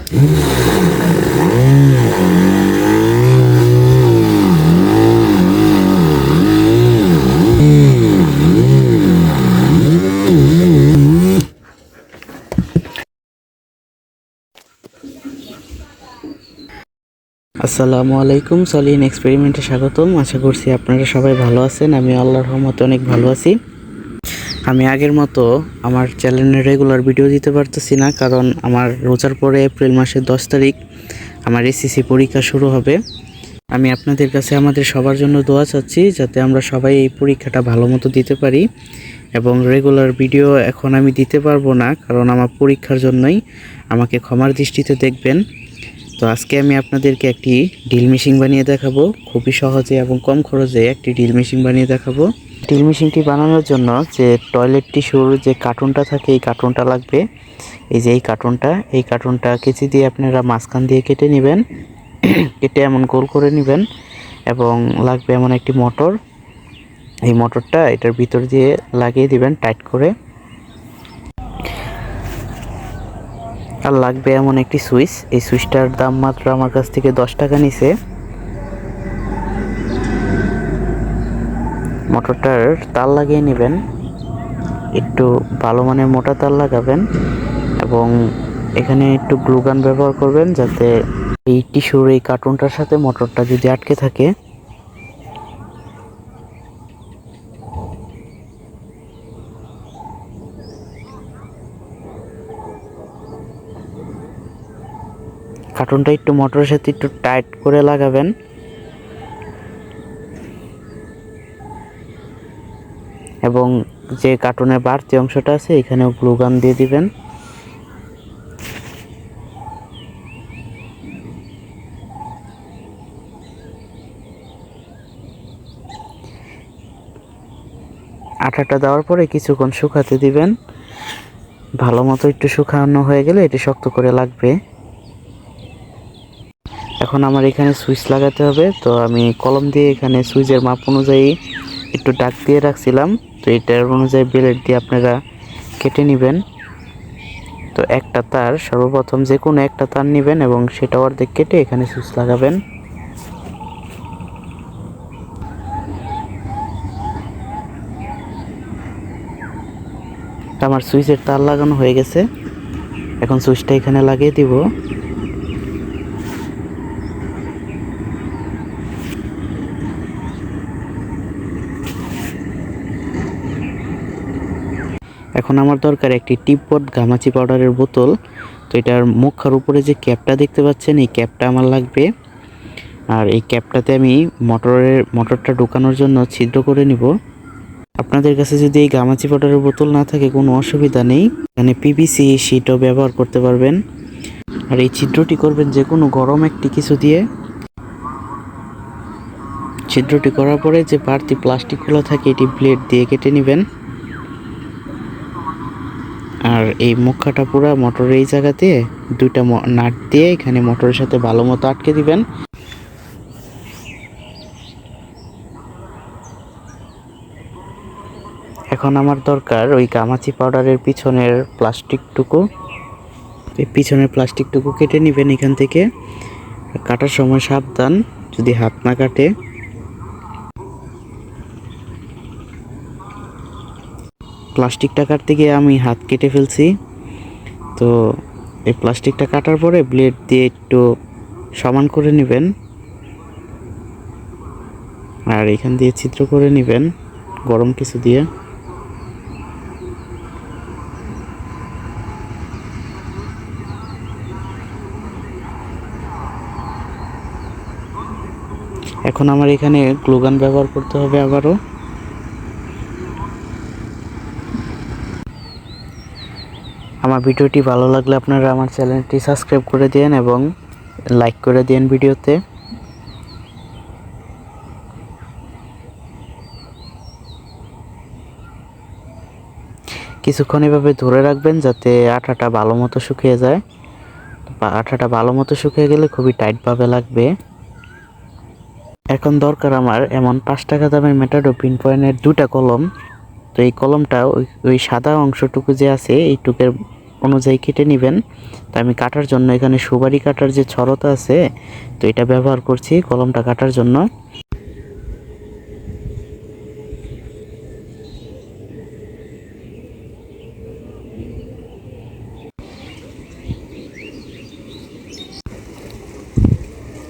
আসসালামু আলাইকুম, সলিন এক্সপেরিমেন্টে স্বাগতম। আশা করছি আপনারা সবাই ভালো আছেন। আমি আল্লাহর রহমতে অনেক ভালো আছি। আমি আগের মতো আমার চ্যানেলে রেগুলার ভিডিও দিতে পারতেছি না, কারণ আমার রোজার পরে এপ্রিল মাসের 10 তারিখ আমার এসএসসি পরীক্ষা শুরু হবে। আমি আপনাদের কাছে আমাদের সবার জন্য দোয়া চাচ্ছি, যাতে আমরা সবাই এই পরীক্ষাটা ভালো মতো দিতে পারি। এবং রেগুলার ভিডিও এখন আমি দিতে পারবো না, কারণ আমার পরীক্ষার জন্যই। আমাকে ক্ষমার দৃষ্টিতে দেখবেন। তো আজকে আমি আপনাদেরকে একটি ড্রিল মেশিন বানিয়ে দেখাবো, খুবই সহজে এবং কম খরচে একটি ড্রিল মেশিন বানিয়ে দেখাবো। ড্রিল মেশিনটি বানানোর জন্য যে টয়লেট টিস্যুর যে কার্টুনটা থাকে, এই কার্টুনটা লাগবে। এই যে এই কার্টুনটা কেচি দিয়ে আপনারা মাঝখান দিয়ে কেটে নেবেন, কেটে এমন গোল করে নেবেন। এবং লাগবে এমন একটি মোটর। এই মোটরটা এটার ভিতর দিয়ে লাগিয়ে দিবেন টাইট করে। আর লাগবে এমন একটি সুইচ। এই সুইচটার দাম মাত্র আমার কাছ থেকে 10 টাকা নিছে। মোটরটার তার লাগিয়ে নেবেন, একটু ভালো মানের মোটা তার লাগাবেন। এবং এখানে একটু গ্লু গান ব্যবহার করবেন, যাতে এই টিস্যুর এই কার্টুনটার সাথে মোটরটা যদি আটকে থাকে, কার্টুনটা একটু মোটরের সাথে একটু টাইট করে লাগাবেন। এবং যে কার্টুনের বাড়তি অংশটা আছে এখানেও গ্লু গান দিয়ে দিবেন। আঠাটা দেওয়ার পরে কিছুক্ষণ শুকাতে দিবেন। ভালো মতো একটু শুকানো হয়ে গেলে এটি শক্ত করে লাগবে। এখন আমার এখানে সুইচ লাগাতে হবে, তো আমি কলম দিয়ে এখানে সুইচের মাপ অনুযায়ী একটু দাগ দিয়ে রাখছিলাম। তো এটার অনুযায়ী ব্লেড দিয়ে আপনারা কেটে নেবেন। তো একটা তার সর্বপ্রথম যে কোনো একটা তার নেবেন এবং সেটা অর্ধেক কেটে এখানে সুইচ লাগাবেন। আমার সুইচের তার লাগানো হয়ে গেছে। এখন সুইচটা এখানে লাগিয়ে দিব। এখন আমার দরকার একটি টিপপট ঘামাচি পাউডারের বোতল। তো এটার মুখের উপরে যে ক্যাপটা দেখতে পাচ্ছেন, এই ক্যাপটা আমার লাগবে। আর এই ক্যাপটাতে আমি মোটরটা ঢোকানোর জন্য ছিদ্র করে নিব। আপনাদের কাছে যদি এই ঘামাচি পাউডারের বোতল না থাকে, কোনো অসুবিধা নেই, এখানে পিভিসি শিটও ব্যবহার করতে পারবেন। আর এই ছিদ্রটি করবেন যে কোনো গরম একটি কিছু দিয়ে। ছিদ্রটি করার পরে যে বাড়তি প্লাস্টিকগুলো থাকে এটি ব্লেড দিয়ে কেটে নেবেন। আর এই মুখাটা পুরো মোটরের এই জায়গাতে দুইটা নাট দিয়ে এখানে মোটরের সাথে ভালো মতো আটকে দিবেন। এখন আমার দরকার ওই গামাচি পাউডারের পিছনের প্লাস্টিকটুকু। এই পিছনের প্লাস্টিকটুকু কেটে নেবেন এখান থেকে। কাটার সময় সাবধান, যদি হাত না কাটে। প্লাস্টিকটা কাটতে গিয়ে আমি হাত কেটে ফেলছি। তো এই প্লাস্টিকটা কাটার পরে ব্লেড দিয়ে একটু সমান করে নেবেন। আর এখান দিয়ে ছিদ্র করে নেবেন গরম কিছু দিয়ে। এখন আমার এখানে গ্লু গান ব্যবহার করতে হবে আবারও। আমার ভিডিওটি ভালো লাগলে আপনারা আমার চ্যানেলটি সাবস্ক্রাইব করে দিন এবং লাইক করে দিন ভিডিওতে। কিছুক্ষণ এভাবে ধরে রাখবেন, যাতে আঠাটা ভালো মতো শুকিয়ে যায়। আঠাটা ভালো মতো শুকিয়ে গেলে খুবই টাইটভাবে লাগবে। এখন দরকার আমার এমন 5 টাকা দামের মেটাডো পিনপয়েন্টের 2টা কলম। তো এই কলমটা ওই সাদা অংশটুকু যে আছে এইটুকের অনুযায়ী কেটে নেবেন। তো আমি কাটার জন্য এখানে সুপারি কাটার যে ছড়তা আছে, তো এটা ব্যবহার করছি কলমটা কাটার জন্য।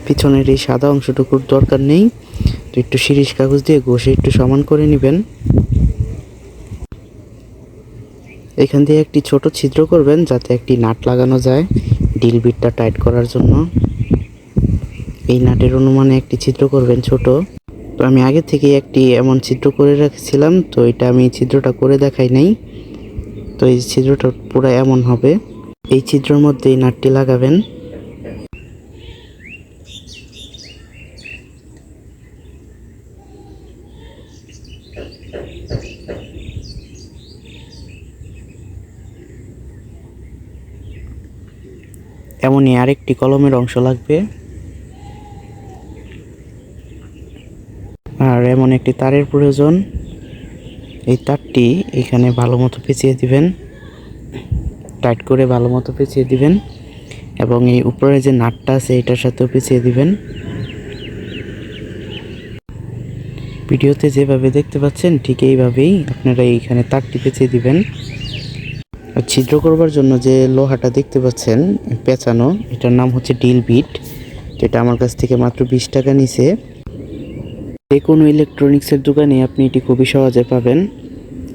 পিছনের এই সাদা অংশটুকুর দরকার নেই, তো একটু শিরিষ কাগজ দিয়ে ঘষে একটু সমান করে নেবেন। এখান দিয়ে একটি ছোট ছিদ্র করবেন যাতে একটি নাট লাগানো যায় ড্রিল বিটটা টাইট করার জন্য। এই নাটের অনুমানে একটি ছিদ্র করবেন ছোট। তো আমি আগে থেকে একটি এমন ছিদ্র করে রাখছিলাম, তো এটা আমি ছিদ্রটা করে দেখাই নাই। তো এই ছিদ্রটা পুরো এমন হবে। এই ছিদ্রের মধ্যে এই নাটটি লাগাবেন। এমনই আরেকটি কলমের অংশ লাগবে, আর এমন একটি তারের প্রয়োজন। এই তারটি এখানে ভালো মতো পেঁচিয়ে দিবেন, টাইট করে ভালো মতো পেঁচিয়ে দিবেন, এবং এই উপরে যে নাটটা আছে এটার সাথেও পেঁচিয়ে দিবেন। ভিডিওতে যেভাবে দেখতে পাচ্ছেন ঠিক এইভাবেই আপনারা এইখানে তারটি পেঁচিয়ে দিবেন। আর ছিদ্র করবার জন্য যে লোহাটা দেখতে পাচ্ছেন পেঁচানো, এটার নাম হচ্ছে ড্রিল বিট। যেটা আমার কাছ থেকে মাত্র 20 টাকা নিছে। যে কোনো ইলেকট্রনিক্সের দোকানে আপনি এটি খুবই সহজে পাবেন।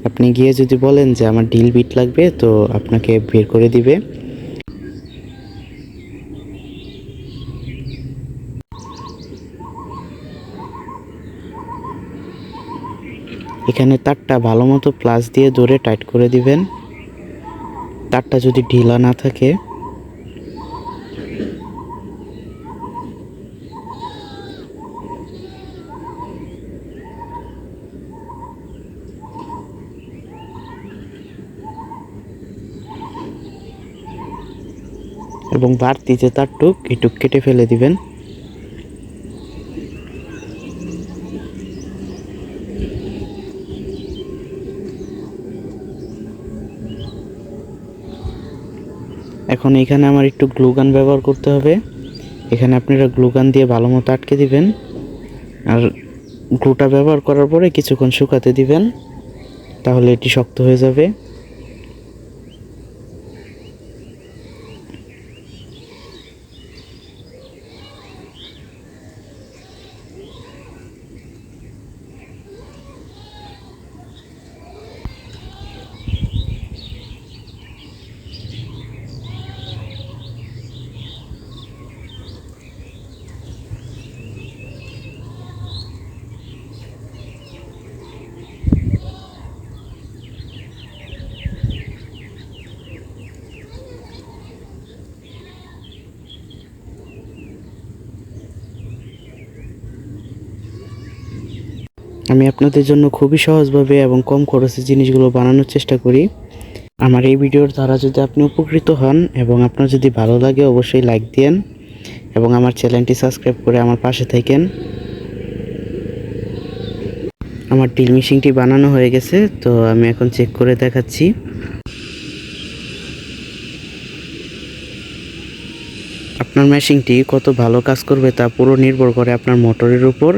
আপনি গিয়ে যদি বলেন যে আমার ড্রিল বিট লাগবে, তো আপনাকে বের করে দিবে। এখানে তারটা ভালো মতো প্লাস দিয়ে ধরে টাইট করে দিবেন, তারটা যদি ঢিলা না থাকে। এবং বাড়তি যে তারটুক এটুক কেটে ফেলে দিবেন। এখন এখানে আমার একটু গ্লুগান ব্যবহার করতে হবে। এখানে আপনারা গ্লুগান দিয়ে ভালো মতো আটকে দিবেন, আর গ্লুটা ব্যবহার করার পরে কিছুক্ষণ শুকাতে দিবেন, তাহলে এটি শক্ত হয়ে যাবে। আমি আপনাদের জন্য খুবই সহজভাবে এবং কম খরচে জিনিসগুলো বানানোর চেষ্টা করি। আমার এই ভিডিওর দ্বারা যদি আপনি উপকৃত হন এবং আপনার যদি ভালো লাগে, অবশ্যই লাইক দিন এবং আমার চ্যানেলটি সাবস্ক্রাইব করে আমার পাশে থাকেন। আমার ড্রিল মেশিনটি বানানো হয়ে গেছে, তো আমি এখন চেক করে দেখাচ্ছি। আপনার মেশিনটি কত ভালো কাজ করবে তা পুরো নির্ভর করে আপনার মোটরের উপর।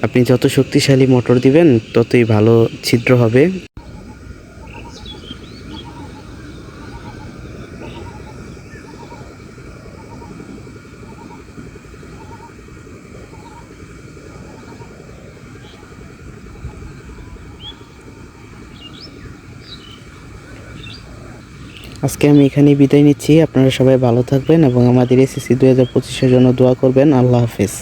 আপনি যত শক্তিশালী মোটর দিবেন ততই ভালো ছিদ্র হবে। আজকে আমি এখানেই বিদায় নিচ্ছি। আপনারা সবাই ভালো থাকবেন এবং আমাদের এসএসসি 2025-এর জন্য দোয়া করবেন। আল্লাহ হাফেজ।